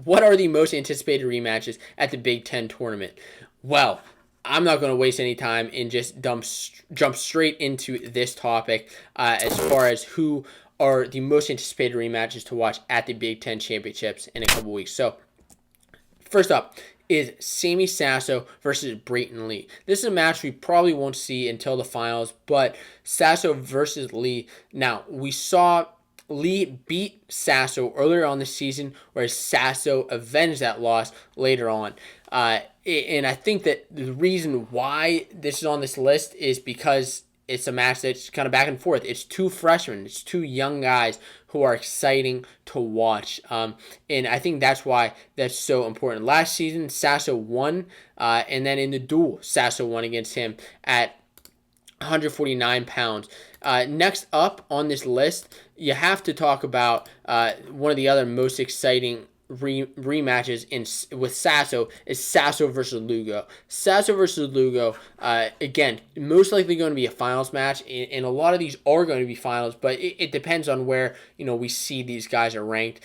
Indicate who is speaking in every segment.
Speaker 1: what are the most anticipated rematches at the Big Ten tournament? Well, I'm not going to waste any time and just jump straight into this topic as far as who are the most anticipated rematches to watch at the Big Ten championships in a couple weeks. So, first up is Sammy Sasso versus Brayton Lee. This is a match we probably won't see until the finals, but Sasso versus Lee. Now, we saw Lee beat Sasso earlier on the season, whereas Sasso avenged that loss later on. And I think that the reason why this is on this list is because it's a match that's kind of back and forth. It's two freshmen. It's two young guys who are exciting to watch. And I think that's why that's so important. Last season, Sasso won, and then in the duel, Sasso won against him at 149 pounds. Next up on this list, you have to talk about one of the other most exciting rematches with Sasso is Sasso versus Lugo. Sasso versus Lugo, again, most likely going to be a finals match, and a lot of these are going to be finals, but it depends on where we see these guys are ranked.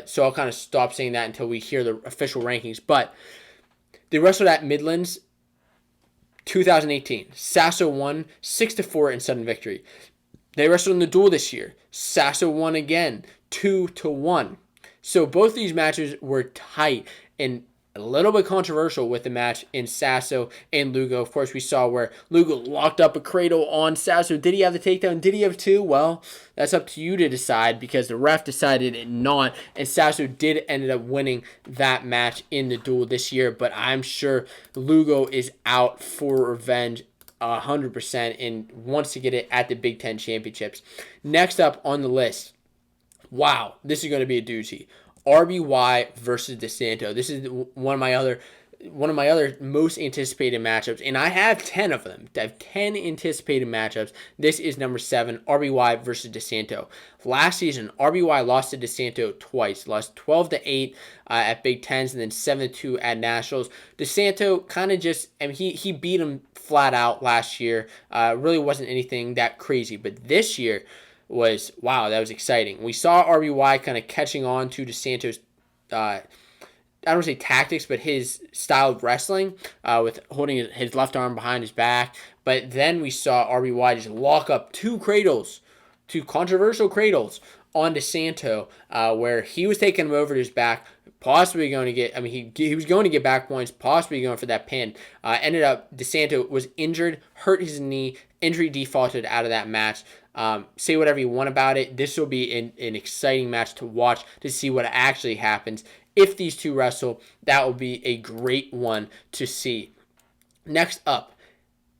Speaker 1: So I'll kind of stop saying that until we hear the official rankings. But they wrestled at Midlands 2018. Sasso won 6-4 in sudden victory. They wrestled in the duel this year. Sasso won again 2-1. So both these matches were tight and a little bit controversial with the match in Sasso and Lugo. Of course, we saw where Lugo locked up a cradle on Sasso. Did he have the takedown? Did he have two? Well, that's up to you to decide because the ref decided it not. And Sasso did end up winning that match in the duel this year. But I'm sure Lugo is out for revenge 100% and wants to get it at the Big Ten Championships. Next up on the list, wow, this is going to be a doozy. RBY versus DeSanto. This is one of my other most anticipated matchups, and I have 10 of them. I have 10 anticipated matchups. This is number 7, RBY versus DeSanto. Last season, RBY lost to DeSanto twice. Lost 12-8 at Big Tens and then 7-2 at Nationals. DeSanto kind of just, he beat him flat out last year. Really wasn't anything that crazy, but this year was, wow, that was exciting. We saw RBY kind of catching on to DeSanto's, I don't want to say tactics, but his style of wrestling with holding his left arm behind his back. But then we saw RBY just lock up two controversial cradles on DeSanto, where he was taking him over to his back, possibly going to get, he was going to get back points, possibly going for that pin. Ended up, DeSanto was injured, hurt his knee, injury defaulted out of that match. Say whatever you want about it. This will be an exciting match to watch to see what actually happens. If these two wrestle, that will be a great one to see. Next up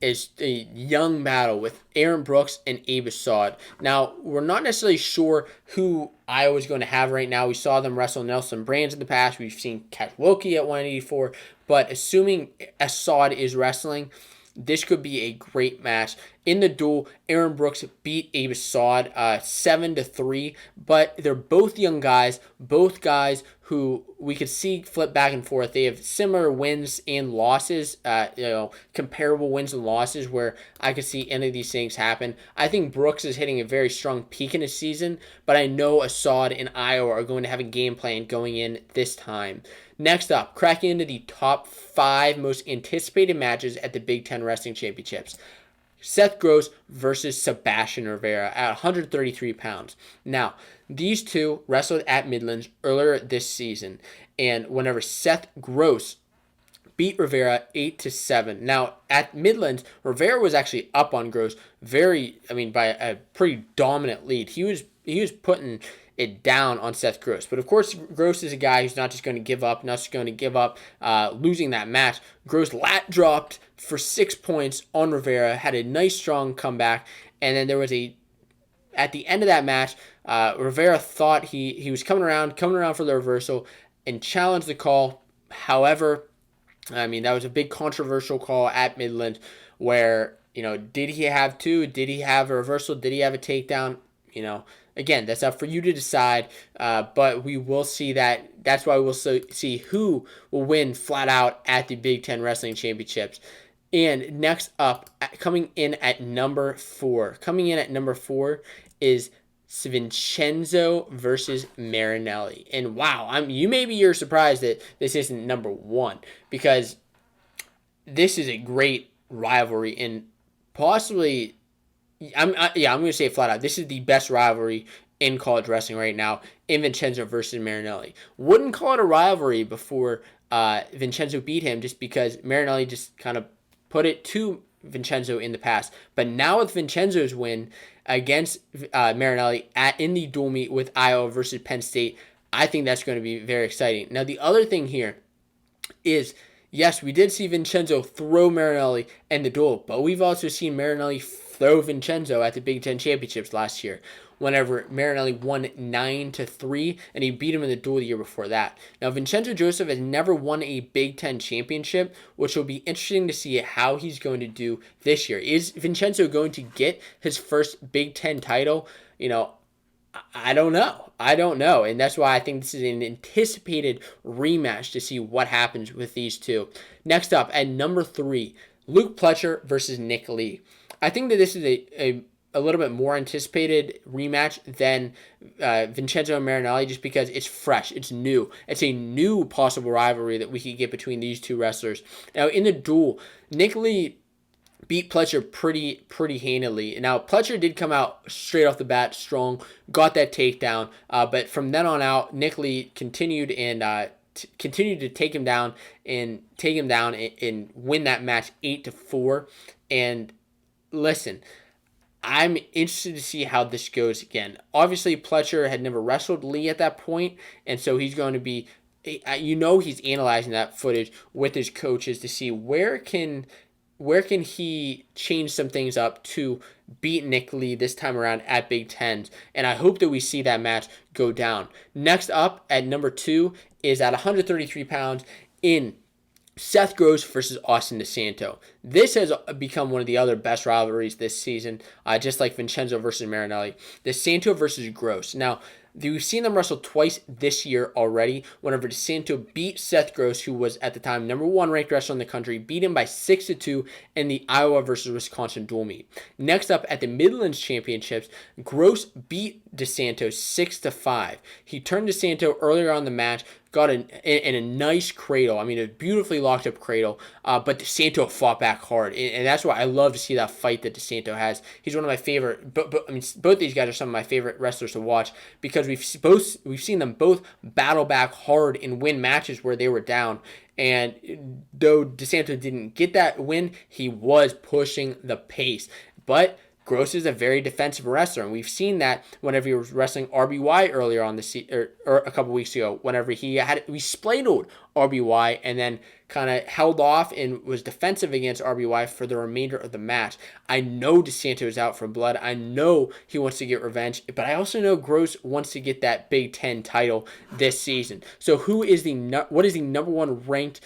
Speaker 1: is a young battle with Aaron Brooks and Abe Assad. Now, we're not necessarily sure who Iowa's going to have right now. We saw them wrestle Nelson Brands in the past. We've seen Kat Wilkie at 184. But assuming Assad is wrestling, this could be a great match. In the duel, Aaron Brooks beat Abe Assad 7-3, but they're both young guys, both guys who we could see flip back and forth. They have similar wins and losses, comparable wins and losses where I could see any of these things happen. I think Brooks is hitting a very strong peak in his season, but I know Assad and Iowa are going to have a game plan going in this time. Next up, cracking into the top 5 most anticipated matches at the Big Ten Wrestling Championships. Seth Gross versus Sebastian Rivera at 133 pounds. Now, these two wrestled at Midlands earlier this season, and whenever Seth Gross beat Rivera 8-7. Now, at Midlands, Rivera was actually up on Gross by a pretty dominant lead. He was putting it down on Seth Gross. But of course, Gross is a guy who's not just going to give up, losing that match. Gross lat dropped for 6 points on Rivera, had a nice strong comeback, and then there was at the end of that match, Rivera thought he was coming around for the reversal and challenged the call. However, that was a big controversial call at Midland where, did he have two? Did he have a reversal? Did he have a takedown? Again, that's up for you to decide, but we will see that. That's why we'll see who will win flat out at the Big Ten Wrestling Championships. And next up, coming in at number 4 is Vincenzo versus Marinelli. And wow, you're surprised that this isn't number one, because this is a great rivalry, and possibly, I'm going to say it flat out, this is the best rivalry in college wrestling right now, in Vincenzo versus Marinelli. Wouldn't call it a rivalry before Vincenzo beat him, just because Marinelli just kind of put it to Vincenzo in the past. But now with Vincenzo's win against Marinelli in the dual meet with Iowa versus Penn State, I think that's going to be very exciting. Now, the other thing here is, yes, we did see Vincenzo throw Marinelli in the duel, but we've also seen Marinelli throw Vincenzo at the Big Ten Championships last year, whenever Marinelli won 9-3, and he beat him in the duel the year before that. Now, Vincenzo Joseph has never won a Big Ten championship, which will be interesting to see how he's going to do this year. Is Vincenzo going to get his first Big Ten title? I don't know. And that's why I think this is an anticipated rematch to see what happens with these two. Next up, at number 3, Luke Pletcher versus Nick Lee. I think that this is a little bit more anticipated rematch than Vincenzo and Marinelli, just because it's fresh, it's new. It's a new possible rivalry that we could get between these two wrestlers. Now, in the duel, Nick Lee beat Pletcher pretty handily. Now, Pletcher did come out straight off the bat strong, got that takedown, but from then on out, Nick Lee continued to take him down and win that match 8-4. And listen, I'm interested to see how this goes again. Obviously, Pletcher had never wrestled Lee at that point, and so he's going to be, he's analyzing that footage with his coaches to see where can he change some things up to beat Nick Lee this time around at Big Tens. And I hope that we see that match go down. Next up at number 2 is at 133 pounds in Seth Gross versus Austin DeSanto. This has become one of the other best rivalries this season, just like Vincenzo versus Marinelli. DeSanto versus Gross. Now, we've seen them wrestle twice this year already, whenever DeSanto beat Seth Gross, who was at the time number 1 ranked wrestler in the country, beat him by 6-2 in the Iowa versus Wisconsin dual meet. Next up at the Midlands Championships, Gross beat DeSanto 6-5. He turned DeSanto earlier on the match, got in a nice cradle. I mean, a beautifully locked up cradle, but DeSanto fought back hard, and that's why I love to see that fight that DeSanto has. He's one of my favorite, both these guys are some of my favorite wrestlers to watch, because we've seen them both battle back hard and win matches where they were down. And though DeSanto didn't get that win, he was pushing the pace. But Gross is a very defensive wrestler, and we've seen that whenever he was wrestling RBY earlier on or a couple weeks ago, whenever we spladled RBY and then kind of held off and was defensive against RBY for the remainder of the match. I know DeSanto is out for blood. I know he wants to get revenge, but I also know Gross wants to get that Big Ten title this season. So what is the number 1 ranked,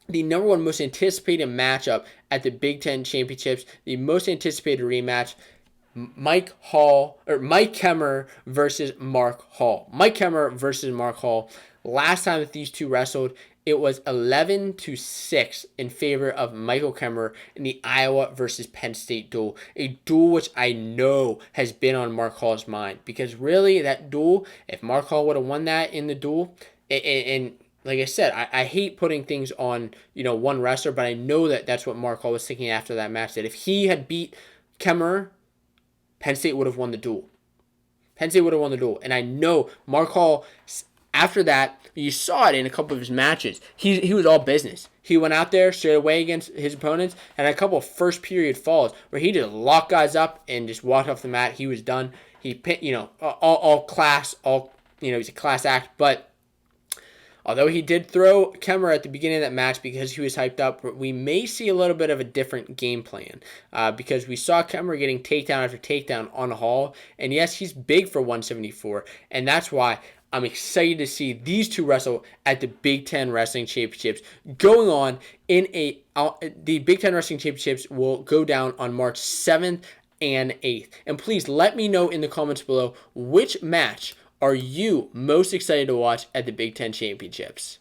Speaker 1: the number 1 most anticipated matchup at the Big Ten Championships, the most anticipated rematch? Mike Kemerer versus Mark Hall. Mike Kemerer versus Mark Hall. Last time that these two wrestled, it was 11-6 in favor of Michael Kemerer in the Iowa versus Penn State duel. A duel which I know has been on Mark Hall's mind, because really that duel, if Mark Hall would have won that in the duel, and like I said, I hate putting things on one wrestler, but I know that that's what Mark Hall was thinking after that match, that if he had beat Kemerer, Penn State would have won the duel. And I know Mark Hall, after that, you saw it in a couple of his matches. He was all business. He went out there straight away against his opponents and had a couple of first period falls where he just locked guys up and just walked off the mat. He was done. He all class, he's a class act. But although he did throw Kemerer at the beginning of that match because he was hyped up, we may see a little bit of a different game plan, because we saw Kemerer getting takedown after takedown on Hall. And yes, he's big for 174, and that's why I'm excited to see these two wrestle at the Big Ten Wrestling Championships going on the Big Ten Wrestling Championships will go down on March 7th and 8th. And please let me know in the comments below, which match are you most excited to watch at the Big Ten Championships?